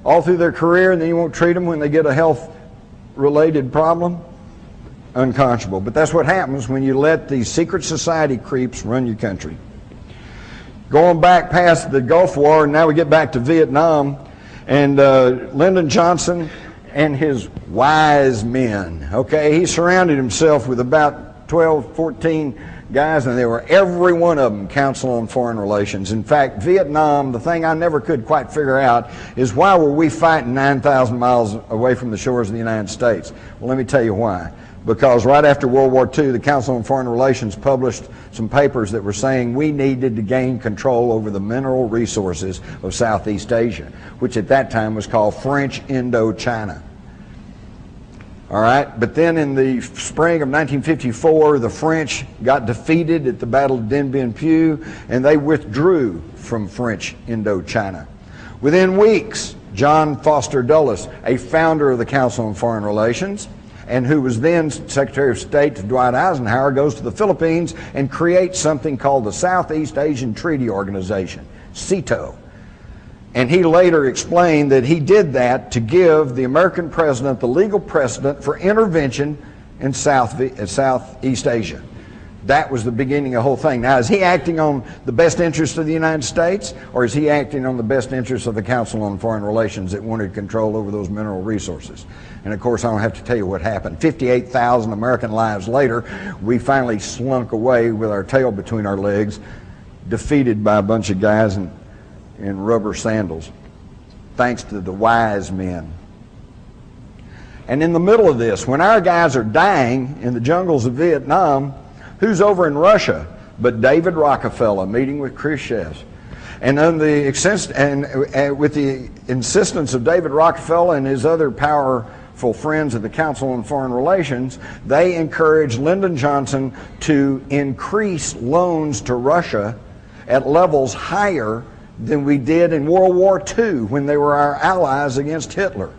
all through their career, and then you won't treat them when they get a health-related problem? Unconscionable. But that's what happens when you let these secret society creeps run your country. Going back past the Gulf War, and now we get back to Vietnam, and Lyndon Johnson and his wise men, okay? He surrounded himself with about 12, 14 guys, and they were, every one of them, Council on Foreign Relations. In fact, Vietnam, the thing I never could quite figure out is why were we fighting 9,000 miles away from the shores of the United States? Well, let me tell you why. Because right after World War II, the Council on Foreign Relations published some papers that were saying we needed to gain control over the mineral resources of Southeast Asia, which at that time was called French Indochina. All right, but then in the spring of 1954, the French got defeated at the Battle of Dien Bien Phu, and they withdrew from French Indochina. Within weeks, John Foster Dulles, a founder of the Council on Foreign Relations, and who was then Secretary of State to Dwight Eisenhower, goes to the Philippines and creates something called the Southeast Asian Treaty Organization, SEATO. And he later explained that he did that to give the American president the legal precedent for intervention in Southeast Asia. That was the beginning of the whole thing. Now, is he acting on the best interest of the United States, or is he acting on the best interest of the Council on Foreign Relations that wanted control over those mineral resources? And of course, I don't have to tell you what happened. 58,000 American lives later, we finally slunk away with our tail between our legs, defeated by a bunch of guys in rubber sandals, thanks to the wise men. And in the middle of this, when our guys are dying in the jungles of Vietnam, who's over in Russia but David Rockefeller meeting with Khrushchev? And with the insistence of David Rockefeller and his other powerful friends of the Council on Foreign Relations, they encouraged Lyndon Johnson to increase loans to Russia at levels higher than we did in World War II when they were our allies against Hitler.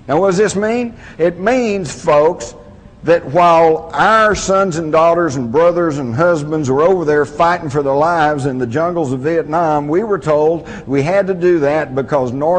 Now, what does this mean? It means, folks, that while our sons and daughters and brothers and husbands were over there fighting for their lives in the jungles of Vietnam, we were told we had to do that because North